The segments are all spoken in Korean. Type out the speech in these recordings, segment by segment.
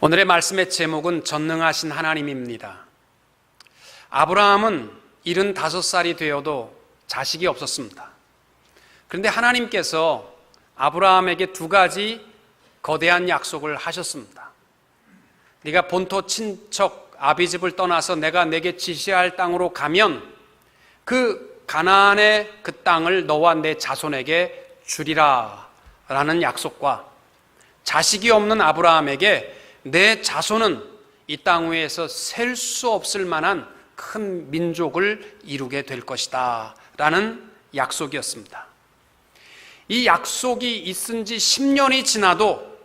오늘의 말씀의 제목은 전능하신 하나님입니다. 아브라함은 75살이 되어도 자식이 없었습니다. 그런데 하나님께서 아브라함에게 두 가지 거대한 약속을 하셨습니다. 네가 본토 친척 아비집을 떠나서 내가 내게 지시할 땅으로 가면 그 가나안의 그 땅을 너와 내 자손에게 주리라 라는 약속과 자식이 없는 아브라함에게 내 자손은 이 땅 위에서 셀 수 없을 만한 큰 민족을 이루게 될 것이다 라는 약속이었습니다. 이 약속이 있은 지 10년이 지나도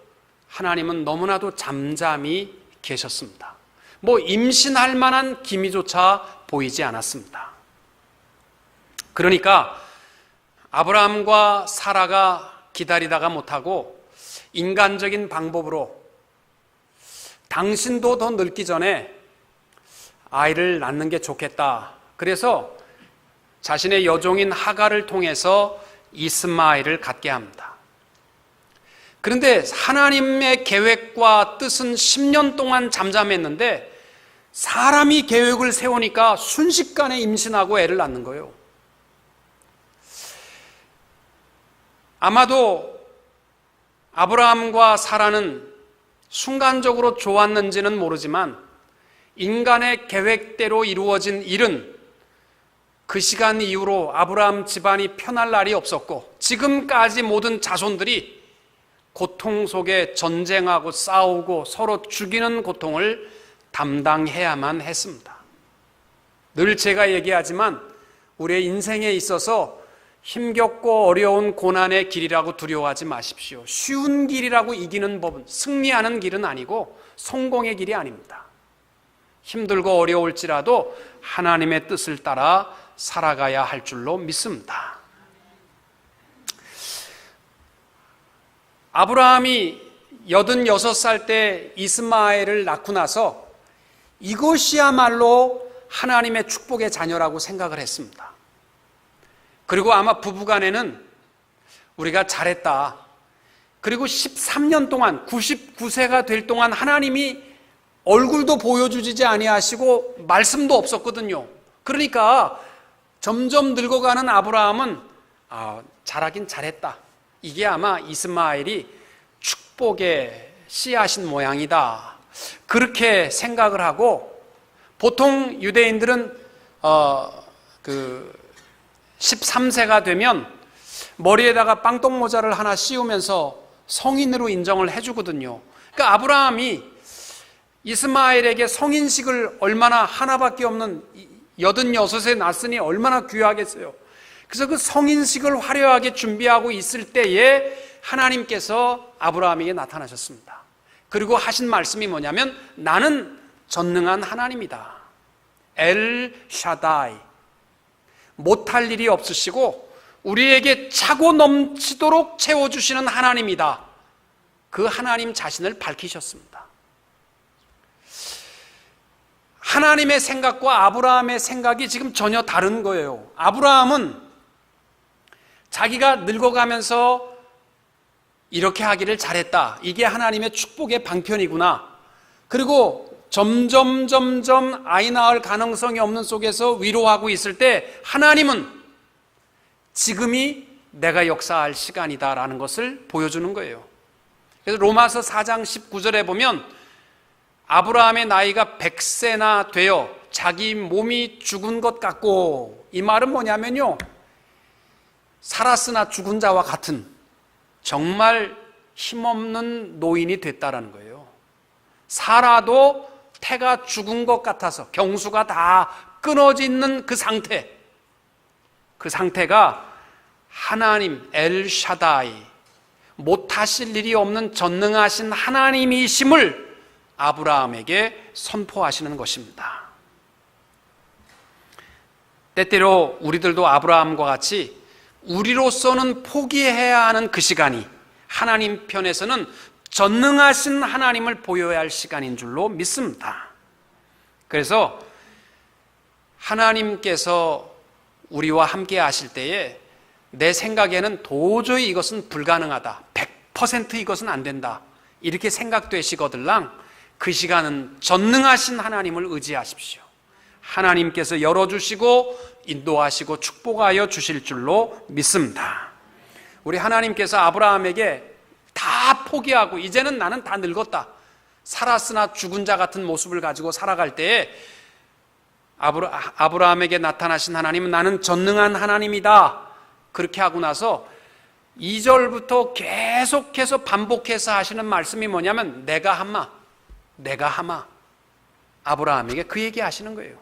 하나님은 너무나도 잠잠히 계셨습니다. 임신할 만한 기미조차 보이지 않았습니다. 그러니까 아브라함과 사라가 기다리다가 못하고 인간적인 방법으로 당신도 더 늙기 전에 아이를 낳는 게 좋겠다. 그래서 자신의 여종인 하갈을 통해서 이스마엘을 갖게 합니다. 그런데 하나님의 계획과 뜻은 10년 동안 잠잠했는데 사람이 계획을 세우니까 순식간에 임신하고 애를 낳는 거예요. 아마도 아브라함과 사라는 순간적으로 좋았는지는 모르지만 인간의 계획대로 이루어진 일은 그 시간 이후로 아브라함 집안이 편할 날이 없었고 지금까지 모든 자손들이 고통 속에 전쟁하고 싸우고 서로 죽이는 고통을 담당해야만 했습니다. 늘 제가 얘기하지만 우리의 인생에 있어서 힘겹고 어려운 고난의 길이라고 두려워하지 마십시오. 쉬운 길이라고 이기는 법은 승리하는 길은 아니고 성공의 길이 아닙니다. 힘들고 어려울지라도 하나님의 뜻을 따라 살아가야 할 줄로 믿습니다. 아브라함이 86살 때 이스마엘을 낳고 나서 이것이야말로 하나님의 축복의 자녀라고 생각을 했습니다. 그리고 아마 부부간에는 우리가 잘했다. 그리고 13년 동안 99세가 될 동안 하나님이 얼굴도 보여주지 아니하시고 말씀도 없었거든요. 그러니까 점점 늙어가는 아브라함은 잘하긴 잘했다. 이게 아마 이스마엘이 축복의 씨앗인 모양이다. 그렇게 생각을 하고 보통 유대인들은 13세가 되면 머리에다가 빵똥모자를 하나 씌우면서 성인으로 인정을 해주거든요. 그러니까 아브라함이 이스마엘에게 성인식을 얼마나 하나밖에 없는 86에 낳았으니 얼마나 귀하겠어요. 그래서 그 성인식을 화려하게 준비하고 있을 때에 하나님께서 아브라함에게 나타나셨습니다. 그리고 하신 말씀이 뭐냐면 나는 전능한 하나님이다. 엘 샤다이. 못할 일이 없으시고 우리에게 차고 넘치도록 채워주시는 하나님이다. 그 하나님 자신을 밝히셨습니다. 하나님의 생각과 아브라함의 생각이 지금 전혀 다른 거예요. 아브라함은 자기가 늙어가면서 이렇게 하기를 잘했다. 이게 하나님의 축복의 방편이구나. 그리고 점점 아이 낳을 가능성이 없는 속에서 위로하고 있을 때 하나님은 지금이 내가 역사할 시간이다라는 것을 보여주는 거예요. 그래서 로마서 4장 19절에 보면 아브라함의 나이가 100세나 되어 자기 몸이 죽은 것 같고, 이 말은 뭐냐면요, 살았으나 죽은 자와 같은 정말 힘없는 노인이 됐다라는 거예요. 살아도 태가 죽은 것 같아서 경수가 다 끊어져 있는 그 상태가 하나님 엘 샤다이, 못하실 일이 없는 전능하신 하나님이심을 아브라함에게 선포하시는 것입니다. 때때로 우리들도 아브라함과 같이 우리로서는 포기해야 하는 그 시간이 하나님 편에서는 전능하신 하나님을 보여야 할 시간인 줄로 믿습니다. 그래서 하나님께서 우리와 함께 하실 때에 내 생각에는 도저히 이것은 불가능하다, 100% 이것은 안 된다, 이렇게 생각되시거들랑 그 시간은 전능하신 하나님을 의지하십시오. 하나님께서 열어주시고 인도하시고 축복하여 주실 줄로 믿습니다. 우리 하나님께서 아브라함에게 다 포기하고 이제는 나는 다 늙었다, 살았으나 죽은 자 같은 모습을 가지고 살아갈 때에 아브라함에게 나타나신 하나님은 나는 전능한 하나님이다, 그렇게 하고 나서 2절부터 계속해서 반복해서 하시는 말씀이 뭐냐면 내가 하마. 아브라함에게 그 얘기 하시는 거예요.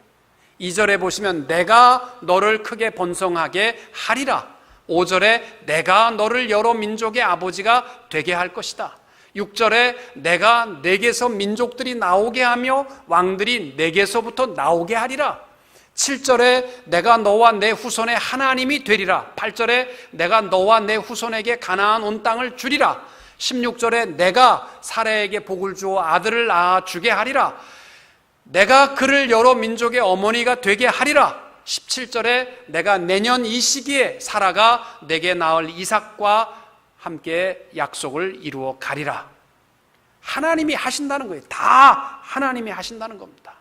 2절에 보시면 내가 너를 크게 번성하게 하리라. 5절에 내가 너를 여러 민족의 아버지가 되게 할 것이다. 6절에 내가 내게서 민족들이 나오게 하며 왕들이 내게서부터 나오게 하리라. 7절에 내가 너와 내 후손의 하나님이 되리라. 8절에 내가 너와 내 후손에게 가나안 온 땅을 주리라. 16절에 내가 사라에게 복을 주어 아들을 낳아 주게 하리라. 내가 그를 여러 민족의 어머니가 되게 하리라. 17절에 내가 내년 이 시기에 사라가 내게 낳을 이삭과 함께 약속을 이루어 가리라. 하나님이 하신다는 거예요. 다 하나님이 하신다는 겁니다.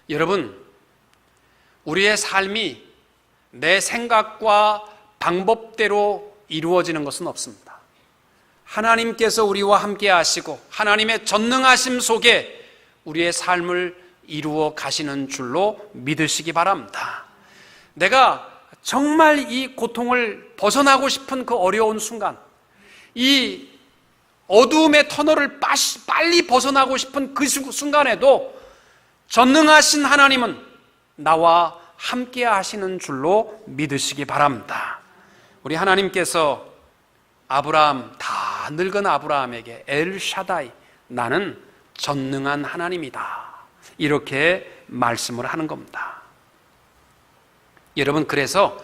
여러분, 우리의 삶이 내 생각과 방법대로 이루어지는 것은 없습니다. 하나님께서 우리와 함께 하시고 하나님의 전능하심 속에 우리의 삶을 이루어 가시는 줄로 믿으시기 바랍니다. 내가 정말 이 고통을 벗어나고 싶은 그 어려운 순간, 이 어두움의 터널을 빨리 벗어나고 싶은 그 순간에도 전능하신 하나님은 나와 함께 하시는 줄로 믿으시기 바랍니다. 우리 하나님께서 아브라함, 다 늙은 아브라함에게 엘샤다이, 나는 전능한 하나님이다, 이렇게 말씀을 하는 겁니다. 여러분, 그래서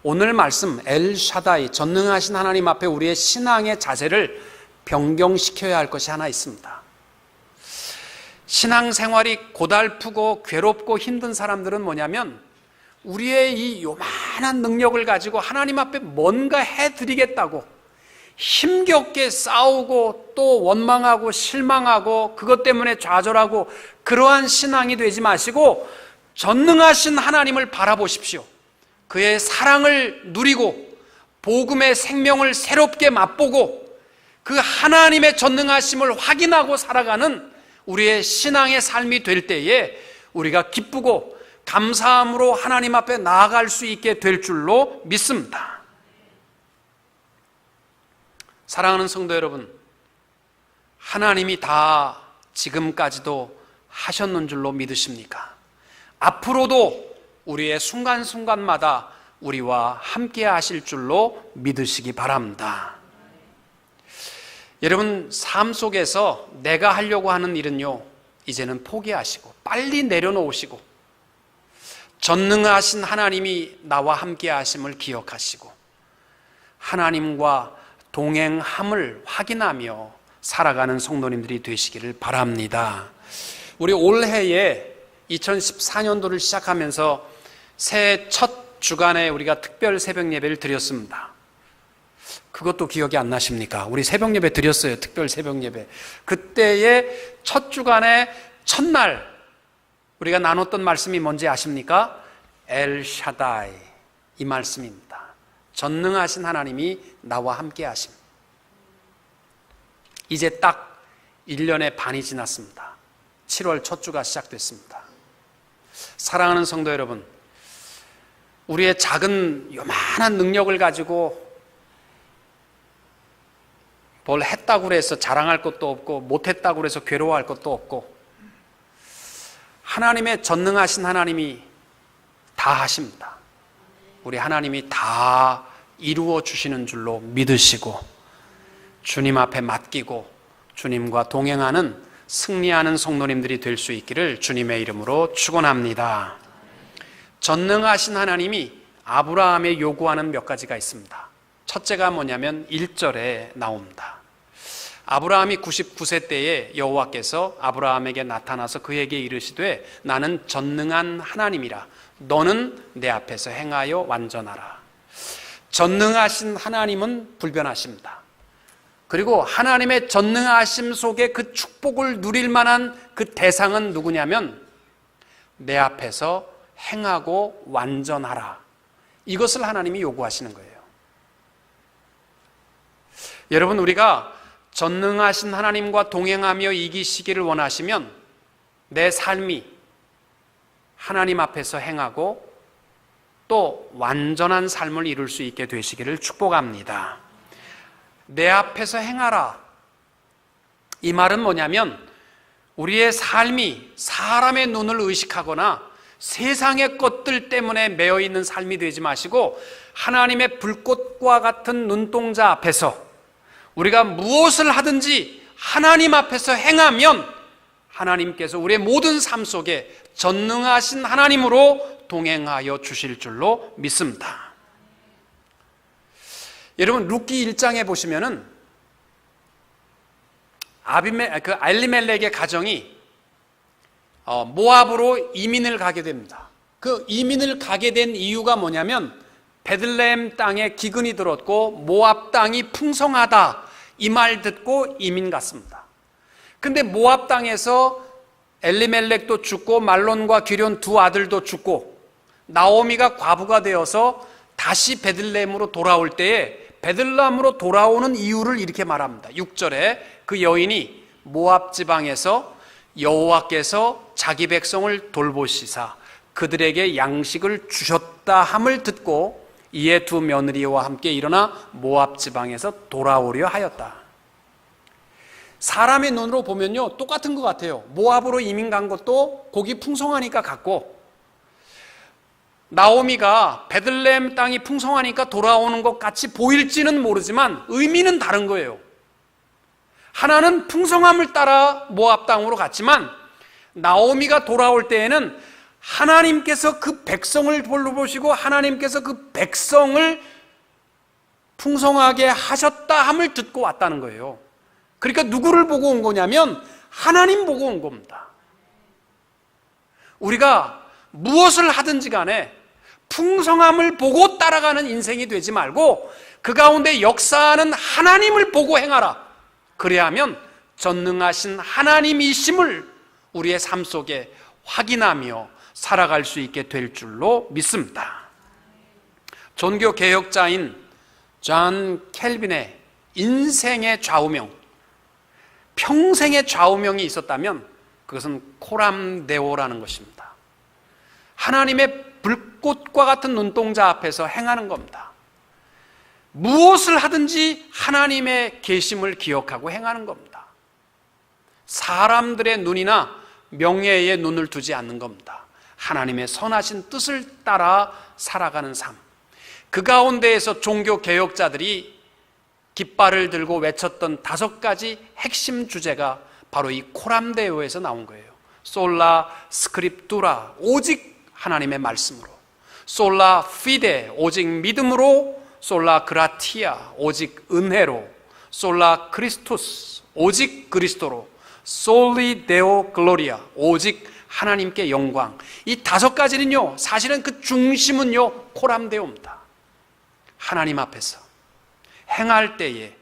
오늘 말씀 엘샤다이, 전능하신 하나님 앞에 우리의 신앙의 자세를 변경시켜야 할 것이 하나 있습니다. 신앙생활이 고달프고 괴롭고 힘든 사람들은 뭐냐면 우리의 이 요만한 능력을 가지고 하나님 앞에 뭔가 해드리겠다고 힘겹게 싸우고 또 원망하고 실망하고 그것 때문에 좌절하고, 그러한 신앙이 되지 마시고 전능하신 하나님을 바라보십시오. 그의 사랑을 누리고 복음의 생명을 새롭게 맛보고 그 하나님의 전능하심을 확인하고 살아가는 우리의 신앙의 삶이 될 때에 우리가 기쁘고 감사함으로 하나님 앞에 나아갈 수 있게 될 줄로 믿습니다. 사랑하는 성도 여러분, 하나님이 다 지금까지도 하셨는 줄로 믿으십니까? 앞으로도 우리의 순간순간마다 우리와 함께 하실 줄로 믿으시기 바랍니다. 여러분, 삶 속에서 내가 하려고 하는 일은요, 이제는 포기하시고 빨리 내려놓으시고 전능하신 하나님이 나와 함께 하심을 기억하시고 하나님과 동행함을 확인하며 살아가는 성도님들이 되시기를 바랍니다. 우리 올해에 2014년도를 시작하면서 새해 첫 주간에 우리가 특별 새벽 예배를 드렸습니다. 그것도 기억이 안 나십니까? 우리 새벽 예배 드렸어요. 특별 새벽 예배. 그때의 첫 주간의 첫날 우리가 나눴던 말씀이 뭔지 아십니까? 엘샤다이, 이 말씀입니다. 전능하신 하나님이 나와 함께 하심. 이제 딱 1년의 반이 지났습니다. 7월 첫 주가 시작됐습니다. 사랑하는 성도 여러분, 우리의 작은 요만한 능력을 가지고 뭘 했다고 해서 자랑할 것도 없고 못했다고 해서 괴로워할 것도 없고, 하나님의 전능하신 하나님이 다 하십니다. 우리 하나님이 다 이루어 주시는 줄로 믿으시고 주님 앞에 맡기고 주님과 동행하는 승리하는 성도님들이 될 수 있기를 주님의 이름으로 축원합니다. 전능하신 하나님이 아브라함에 요구하는 몇 가지가 있습니다. 첫째가 뭐냐면 1절에 나옵니다. 아브라함이 99세 때에 여호와께서 아브라함에게 나타나서 그에게 이르시되 나는 전능한 하나님이라 너는 내 앞에서 행하여 완전하라. 전능하신 하나님은 불변하십니다. 그리고 하나님의 전능하심 속에 그 축복을 누릴 만한 그 대상은 누구냐면 내 앞에서 행하고 완전하라. 이것을 하나님이 요구하시는 거예요. 여러분, 우리가 전능하신 하나님과 동행하며 이기시기를 원하시면 내 삶이 하나님 앞에서 행하고 또 완전한 삶을 이룰 수 있게 되시기를 축복합니다. 내 앞에서 행하라. 이 말은 뭐냐면 우리의 삶이 사람의 눈을 의식하거나 세상의 것들 때문에 매여 있는 삶이 되지 마시고 하나님의 불꽃과 같은 눈동자 앞에서 우리가 무엇을 하든지 하나님 앞에서 행하면 하나님께서 우리의 모든 삶 속에 전능하신 하나님으로 동행하여 주실 줄로 믿습니다. 여러분, 룻기 1장에 보시면은 엘리멜렉의 가정이 모압으로 이민을 가게 됩니다. 그 이민을 가게 된 이유가 뭐냐면 베들레헴 땅에 기근이 들었고 모압 땅이 풍성하다, 이 말 듣고 이민 갔습니다. 근데 모압 땅에서 엘리멜렉도 죽고 말론과 기럨 두 아들도 죽고 나오미가 과부가 되어서 다시 베들레헴으로 돌아올 때에 베들레헴으로 돌아오는 이유를 이렇게 말합니다. 6절에 그 여인이 모압 지방에서 여호와께서 자기 백성을 돌보시사 그들에게 양식을 주셨다 함을 듣고 이에 두 며느리와 함께 일어나 모압 지방에서 돌아오려 하였다. 사람의 눈으로 보면요 똑같은 것 같아요. 모압으로 이민 간 것도 고기 풍성하니까 갔고, 나오미가 베들레헴 땅이 풍성하니까 돌아오는 것 같이 보일지는 모르지만 의미는 다른 거예요. 하나는 풍성함을 따라 모압 땅으로 갔지만 나오미가 돌아올 때에는 하나님께서 그 백성을 돌보시고 하나님께서 그 백성을 풍성하게 하셨다 함을 듣고 왔다는 거예요. 그러니까 누구를 보고 온 거냐면 하나님 보고 온 겁니다. 우리가 무엇을 하든지 간에 풍성함을 보고 따라가는 인생이 되지 말고 그 가운데 역사하는 하나님을 보고 행하라. 그래야 하면 전능하신 하나님이심을 우리의 삶 속에 확인하며 살아갈 수 있게 될 줄로 믿습니다. 종교 개혁자인 존 켈빈의 인생의 좌우명, 평생의 좌우명이 있었다면 그것은 코람데오라는 것입니다. 하나님의 불꽃과 같은 눈동자 앞에서 행하는 겁니다. 무엇을 하든지 하나님의 계심을 기억하고 행하는 겁니다. 사람들의 눈이나 명예에 눈을 두지 않는 겁니다. 하나님의 선하신 뜻을 따라 살아가는 삶. 그 가운데에서 종교 개혁자들이 깃발을 들고 외쳤던 5가지 핵심 주제가 바로 이 코람데오에서 나온 거예요. 솔라 스크립투라, 오직 하나님의 말씀으로. 솔라 피데, 오직 믿음으로. 솔라 그라티아, 오직 은혜로. 솔라 크리스토스, 오직 그리스도로. 솔리 데오 글로리아, 오직 하나님께 영광. 이 5가지는요 사실은 그 중심은요 코람데오입니다. 하나님 앞에서 행할 때에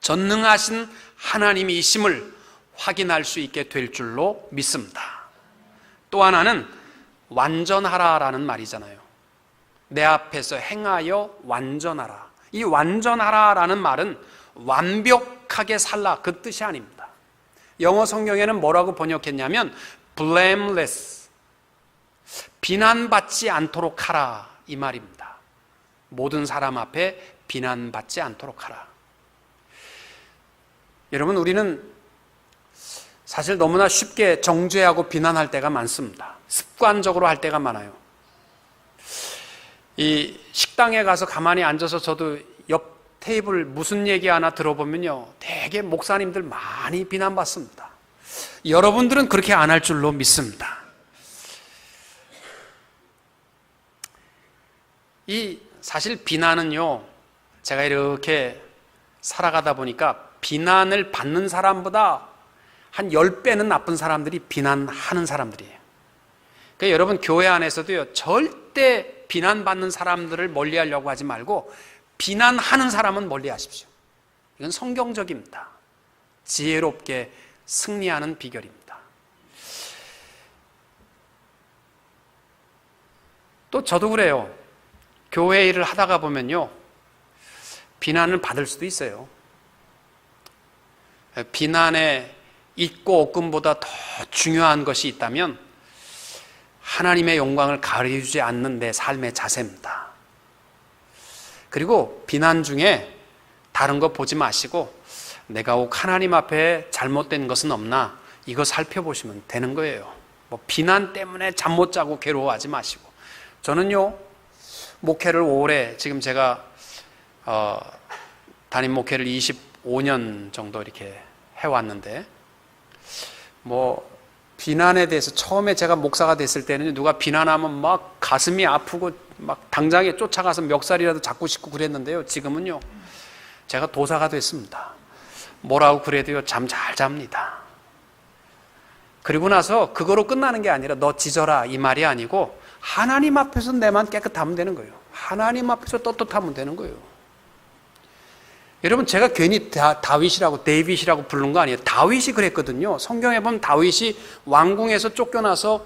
전능하신 하나님이심을 확인할 수 있게 될 줄로 믿습니다. 또 하나는 완전하라라는 말이잖아요. 내 앞에서 행하여 완전하라. 이 완전하라라는 말은 완벽하게 살라, 그 뜻이 아닙니다. 영어 성경에는 뭐라고 번역했냐면 blameless, 비난받지 않도록 하라, 이 말입니다. 모든 사람 앞에 비난받지 않도록 하라. 여러분, 우리는 사실 너무나 쉽게 정죄하고 비난할 때가 많습니다. 습관적으로 할 때가 많아요. 이 식당에 가서 가만히 앉아서 저도 옆 테이블 무슨 얘기 하나 들어보면요 되게 목사님들 많이 비난받습니다. 여러분들은 그렇게 안 할 줄로 믿습니다. 이 사실 비난은요, 제가 이렇게 살아가다 보니까 비난을 받는 사람보다 한 10배는 나쁜 사람들이 비난하는 사람들이에요. 그러니까 여러분 교회 안에서도요 절대 비난받는 사람들을 멀리하려고 하지 말고 비난하는 사람은 멀리하십시오. 이건 성경적입니다. 지혜롭게 승리하는 비결입니다. 또 저도 그래요. 교회 일을 하다가 보면요, 비난을 받을 수도 있어요. 비난에 있고 없음보다 더 중요한 것이 있다면 하나님의 영광을 가려주지 않는 내 삶의 자세입니다. 그리고 비난 중에 다른 거 보지 마시고 내가 꼭 하나님 앞에 잘못된 것은 없나 이거 살펴보시면 되는 거예요. 뭐 비난 때문에 잠 못 자고 괴로워하지 마시고. 저는요, 목회를 오래, 지금 제가 담임 목회를 25년 정도 이렇게 해왔는데, 뭐 비난에 대해서 처음에 제가 목사가 됐을 때는 누가 비난하면 막 가슴이 아프고 막 당장에 쫓아가서 멱살이라도 잡고 싶고 그랬는데요, 지금은요 제가 도사가 됐습니다. 뭐라고 그래도요 잠 잘 잡니다. 그리고 나서 그거로 끝나는 게 아니라 너 짖어라 이 말이 아니고 하나님 앞에서 내만 깨끗하면 되는 거예요. 하나님 앞에서 떳떳하면 되는 거예요. 여러분, 제가 괜히 다윗이라고 데이빗이라고 부른 거 아니에요. 다윗이 그랬거든요. 성경에 보면 다윗이 왕궁에서 쫓겨나서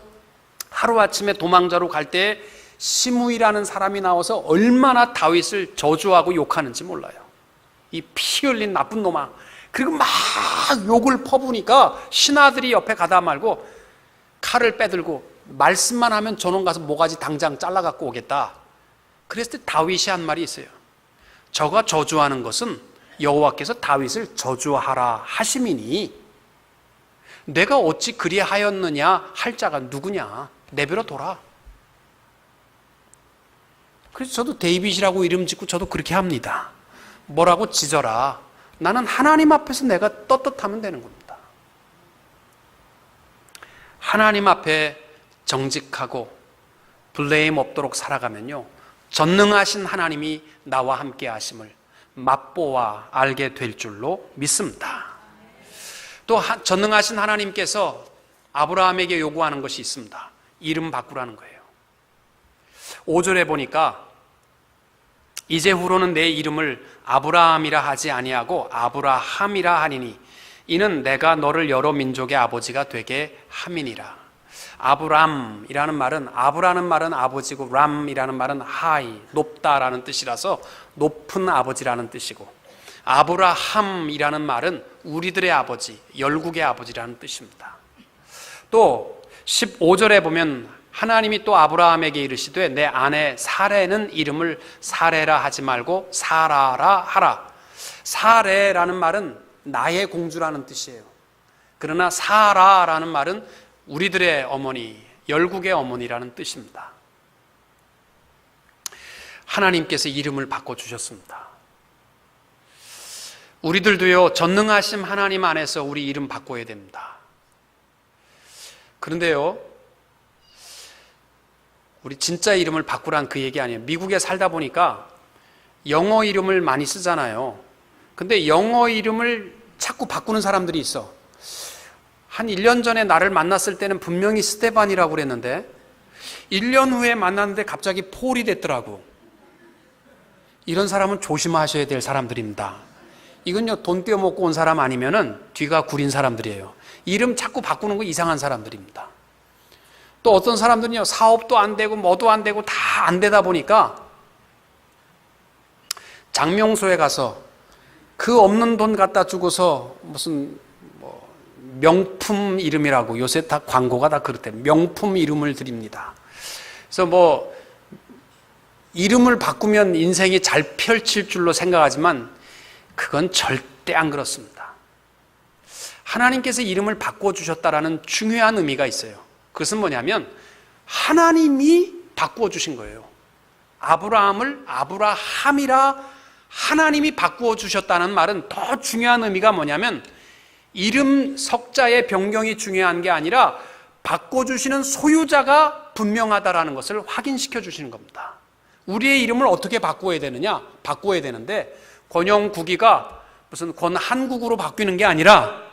하루아침에 도망자로 갈 때 시므이라는 사람이 나와서 얼마나 다윗을 저주하고 욕하는지 몰라요. 이 피 흘린 나쁜 놈아. 그리고 막 욕을 퍼부니까 신하들이 옆에 가다 말고 칼을 빼들고 말씀만 하면 저놈 가서 모가지 당장 잘라갖고 오겠다. 그랬을 때 다윗이 한 말이 있어요. 저가 저주하는 것은 여호와께서 다윗을 저주하라 하심이니 내가 어찌 그리하였느냐 할 자가 누구냐. 내버려 둬라. 그래서 저도 데이빗이라고 이름 짓고 저도 그렇게 합니다. 뭐라고 짖어라. 나는 하나님 앞에서 내가 떳떳하면 되는 겁니다. 하나님 앞에 정직하고 블레임 없도록 살아가면요, 전능하신 하나님이 나와 함께 하심을 맛보아 알게 될 줄로 믿습니다. 또 전능하신 하나님께서 아브라함에게 요구하는 것이 있습니다. 이름 바꾸라는 거예요. 5절에 보니까 이제후로는 내 이름을 아브라함이라 하지 아니하고 아브라함이라 하니니 이는 내가 너를 여러 민족의 아버지가 되게 함이니라. 아브람이라는 말은, 아브라는 말은 아버지고 람이라는 말은 하이, 높다라는 뜻이라서 높은 아버지라는 뜻이고, 아브라함이라는 말은 우리들의 아버지, 열국의 아버지라는 뜻입니다. 또 15절에 보면 하나님이 또 아브라함에게 이르시되 내 아내 사레는 이름을 사레라 하지 말고 사라라 하라. 사레라는 말은 나의 공주라는 뜻이에요. 그러나 사라라는 말은 우리들의 어머니, 열국의 어머니라는 뜻입니다. 하나님께서 이름을 바꿔주셨습니다. 우리들도요, 전능하신 하나님 안에서 우리 이름 바꿔야 됩니다. 그런데요, 우리 진짜 이름을 바꾸란 그 얘기 아니에요. 미국에 살다 보니까 영어 이름을 많이 쓰잖아요. 근데 영어 이름을 자꾸 바꾸는 사람들이 있어. 한 1년 전에 나를 만났을 때는 분명히 스테반이라고 그랬는데 1년 후에 만났는데 갑자기 폴이 됐더라고. 이런 사람은 조심하셔야 될 사람들입니다. 이건요, 돈 떼어먹고 온 사람 아니면은 뒤가 구린 사람들이에요. 이름 자꾸 바꾸는 거 이상한 사람들입니다. 또 어떤 사람들은요, 사업도 안 되고 뭐도 안 되고 다 안 되다 보니까 장명소에 가서 그 없는 돈 갖다 주고서 무슨 명품 이름이라고, 요새 다 광고가 다 그렇대. 명품 이름을 드립니다. 그래서 뭐 이름을 바꾸면 인생이 잘 펼칠 줄로 생각하지만 그건 절대 안 그렇습니다. 하나님께서 이름을 바꿔주셨다라는 중요한 의미가 있어요. 그것은 뭐냐면 하나님이 바꾸어주신 거예요. 아브라함을 아브라함이라 하나님이 바꾸어주셨다는 말은 더 중요한 의미가 뭐냐면 이름 석자의 변경이 중요한 게 아니라 바꿔주시는 소유자가 분명하다라는 것을 확인시켜 주시는 겁니다. 우리의 이름을 어떻게 바꿔야 되느냐? 바꿔야 되는데 권영국이가 무슨 권한국으로 바뀌는 게 아니라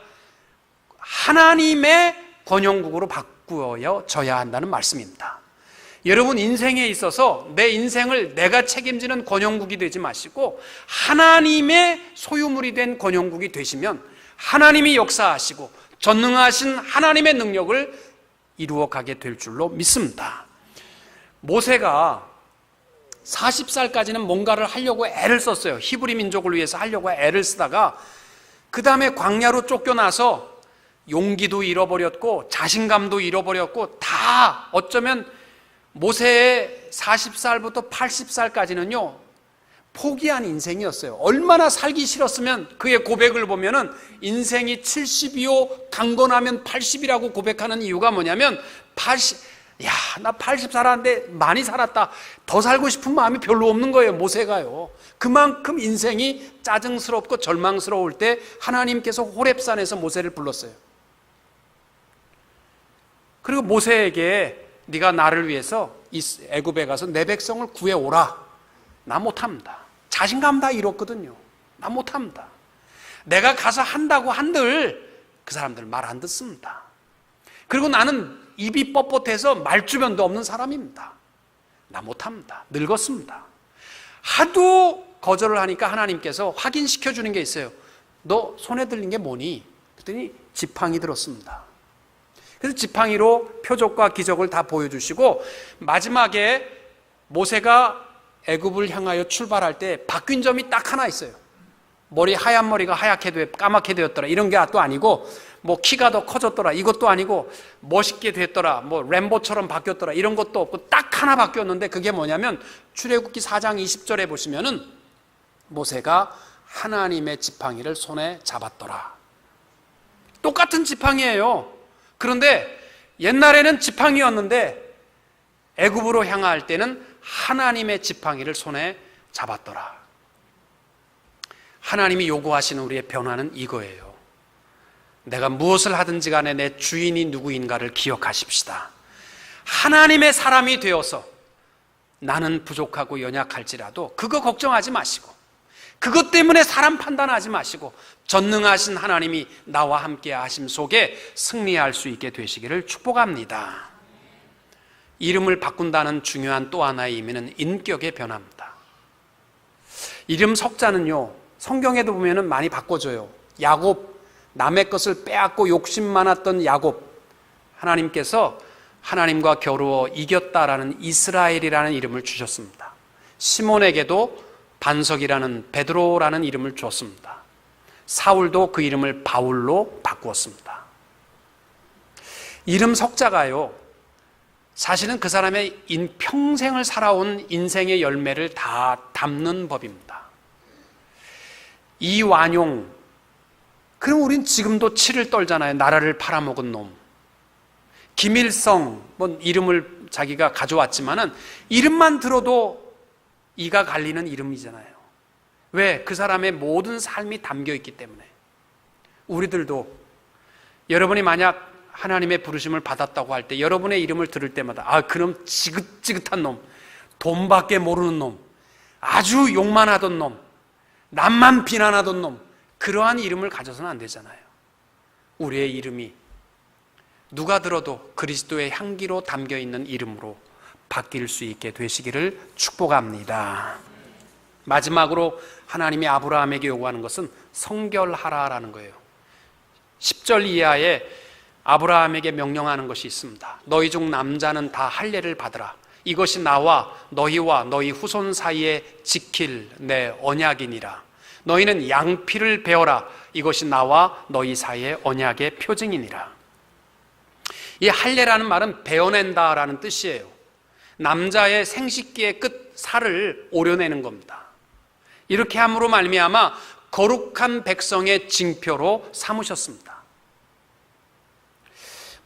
하나님의 권영국으로 바꾸어져야 한다는 말씀입니다. 여러분 인생에 있어서 내 인생을 내가 책임지는 권영국이 되지 마시고 하나님의 소유물이 된 권영국이 되시면 하나님이 역사하시고 전능하신 하나님의 능력을 이루어가게 될 줄로 믿습니다. 모세가 40살까지는 뭔가를 하려고 애를 썼어요. 히브리 민족을 위해서 하려고 애를 쓰다가 그 다음에 광야로 쫓겨나서 용기도 잃어버렸고 자신감도 잃어버렸고 다 어쩌면 모세의 40살부터 80살까지는요 포기한 인생이었어요. 얼마나 살기 싫었으면 그의 고백을 보면은 인생이 70이요 강건하면 80이라고 고백하는 이유가 뭐냐면 나 80 살았는데 많이 살았다. 더 살고 싶은 마음이 별로 없는 거예요. 모세가요. 그만큼 인생이 짜증스럽고 절망스러울 때 하나님께서 호렙산에서 모세를 불렀어요. 그리고 모세에게 네가 나를 위해서 애굽에 가서 내 백성을 구해오라. 나 못합니다. 자신감 다 잃었거든요. 나 못합니다. 내가 가서 한다고 한들 그 사람들 말 안 듣습니다. 그리고 나는 입이 뻣뻣해서 말주변도 없는 사람입니다. 나 못합니다. 늙었습니다. 하도 거절을 하니까 하나님께서 확인시켜 주는 게 있어요. 너 손에 들린 게 뭐니? 그랬더니 지팡이 들었습니다. 그래서 지팡이로 표적과 기적을 다 보여주시고 마지막에 모세가 애굽을 향하여 출발할 때 바뀐 점이 딱 하나 있어요. 하얀 머리가 하얗게 까맣게 되었더라. 이런 게 또 아니고 키가 더 커졌더라. 이것도 아니고 멋있게 됐더라. 램보처럼 바뀌었더라. 이런 것도 없고 딱 하나 바뀌었는데 그게 뭐냐면 출애굽기 4장 20절에 보시면은 모세가 하나님의 지팡이를 손에 잡았더라. 똑같은 지팡이에요. 그런데 옛날에는 지팡이였는데 애굽으로 향할 때는 하나님의 지팡이를 손에 잡았더라. 하나님이 요구하시는 우리의 변화는 이거예요. 내가 무엇을 하든지 간에 내 주인이 누구인가를 기억하십시다. 하나님의 사람이 되어서 나는 부족하고 연약할지라도 그거 걱정하지 마시고 그것 때문에 사람 판단하지 마시고 전능하신 하나님이 나와 함께 하심 속에 승리할 수 있게 되시기를 축복합니다. 이름을 바꾼다는 중요한 또 하나의 의미는 인격의 변화입니다. 이름 석자는요 성경에도 보면 많이 바꿔줘요. 야곱, 남의 것을 빼앗고 욕심 많았던 야곱, 하나님께서 하나님과 겨루어 이겼다라는 이스라엘이라는 이름을 주셨습니다. 시몬에게도 반석이라는 베드로라는 이름을 주었습니다. 사울도 그 이름을 바울로 바꾸었습니다. 이름 석자가요 사실은 그 사람의 평생을 살아온 인생의 열매를 다 담는 법입니다. 이완용, 그럼 우린 지금도 치를 떨잖아요. 나라를 팔아먹은 놈. 김일성, 이름을 자기가 가져왔지만은 이름만 들어도 이가 갈리는 이름이잖아요. 왜? 그 사람의 모든 삶이 담겨 있기 때문에. 우리들도 여러분이 만약 하나님의 부르심을 받았다고 할 때 여러분의 이름을 들을 때마다 그놈 지긋지긋한 놈, 돈밖에 모르는 놈, 아주 욕만 하던 놈, 남만 비난하던 놈, 그러한 이름을 가져서는 안 되잖아요. 우리의 이름이 누가 들어도 그리스도의 향기로 담겨있는 이름으로 바뀔 수 있게 되시기를 축복합니다. 마지막으로 하나님이 아브라함에게 요구하는 것은 성결하라라는 거예요. 10절 이하에 아브라함에게 명령하는 것이 있습니다. 너희 중 남자는 다 할례를 받으라. 이것이 나와 너희 후손 사이에 지킬 내 언약이니라. 너희는 양피를 베어라. 이것이 나와 너희 사이의 언약의 표징이니라. 이 할례라는 말은 베어낸다라는 뜻이에요. 남자의 생식기의 끝 살을 오려내는 겁니다. 이렇게 함으로 말미암아 거룩한 백성의 징표로 삼으셨습니다.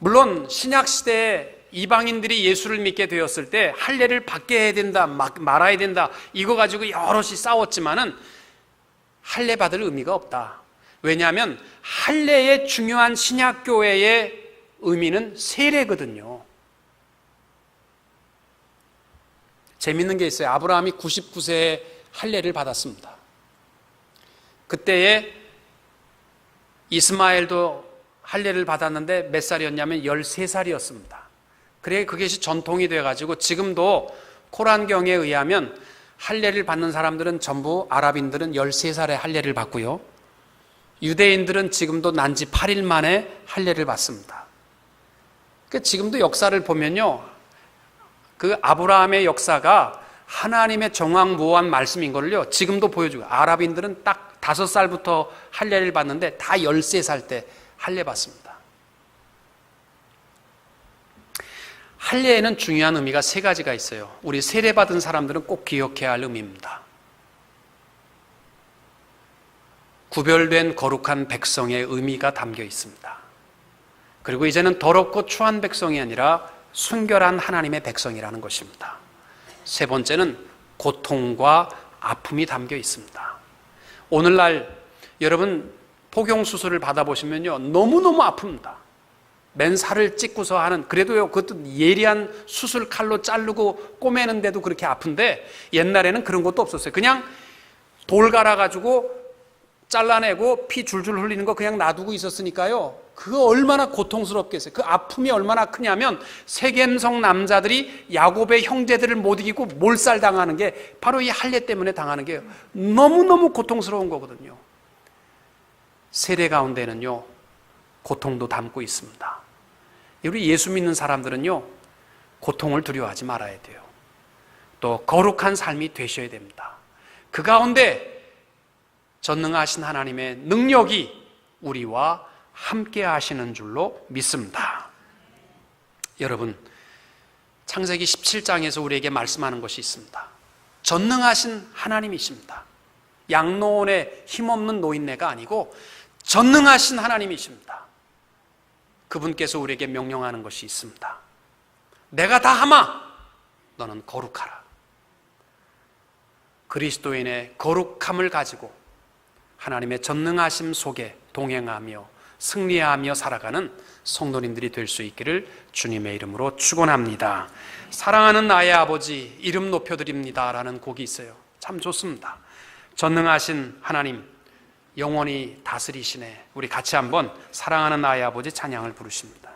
물론 신약시대에 이방인들이 예수를 믿게 되었을 때 할례를 받게 해야 된다, 말아야 된다, 이거 가지고 여럿이 싸웠지만은 할례 받을 의미가 없다. 왜냐하면 할례의 중요한 신약교회의 의미는 세례거든요. 재밌는 게 있어요. 아브라함이 99세에 할례를 받았습니다. 그때에 이스마엘도 할례를 받았는데 몇 살이었냐면 13살이었습니다. 그래 그것이 전통이 돼가지고 지금도 코란경에 의하면 할례를 받는 사람들은 전부 아랍인들은 13살에 할례를 받고요. 유대인들은 지금도 난지 8일 만에 할례를 받습니다. 그러니까 지금도 역사를 보면요. 그 아브라함의 역사가 하나님의 정황무한 말씀인 걸요. 지금도 보여주고 아랍인들은 딱 5살부터 할례를 받는데 다 13살 때 할례 받습니다. 할례에는 중요한 의미가 3가지가 있어요. 우리 세례받은 사람들은 꼭 기억해야 할 의미입니다. 구별된 거룩한 백성의 의미가 담겨 있습니다. 그리고 이제는 더럽고 추한 백성이 아니라 순결한 하나님의 백성이라는 것입니다. 3번째는 고통과 아픔이 담겨 있습니다. 오늘날 여러분 포경수술을 받아보시면요. 너무너무 아픕니다. 맨 살을 찍고서 하는, 그래도요, 그것도 예리한 수술 칼로 자르고 꼬매는데도 그렇게 아픈데 옛날에는 그런 것도 없었어요. 그냥 돌 갈아가지고 잘라내고 피 줄줄 흘리는 거 그냥 놔두고 있었으니까요. 그거 얼마나 고통스럽겠어요. 그 아픔이 얼마나 크냐면 세겜성 남자들이 야곱의 형제들을 못 이기고 몰살당하는 게 바로 이 할례 때문에 당하는 게 너무너무 고통스러운 거거든요. 세례 가운데는요, 고통도 담고 있습니다. 우리 예수 믿는 사람들은요, 고통을 두려워하지 말아야 돼요. 또 거룩한 삶이 되셔야 됩니다. 그 가운데 전능하신 하나님의 능력이 우리와 함께 하시는 줄로 믿습니다. 여러분, 창세기 17장에서 우리에게 말씀하는 것이 있습니다. 전능하신 하나님이십니다. 양로원에 힘없는 노인네가 아니고 전능하신 하나님이십니다. 그분께서 우리에게 명령하는 것이 있습니다. 내가 다 하마 너는 거룩하라. 그리스도인의 거룩함을 가지고 하나님의 전능하심 속에 동행하며 승리하며 살아가는 성도님들이 될 수 있기를 주님의 이름으로 축원합니다. 사랑하는 나의 아버지 이름 높여드립니다 라는 곡이 있어요. 참 좋습니다. 전능하신 하나님 영원히 다스리시네. 우리 같이 한번 사랑하는 나의 아버지 찬양을 부르십니다.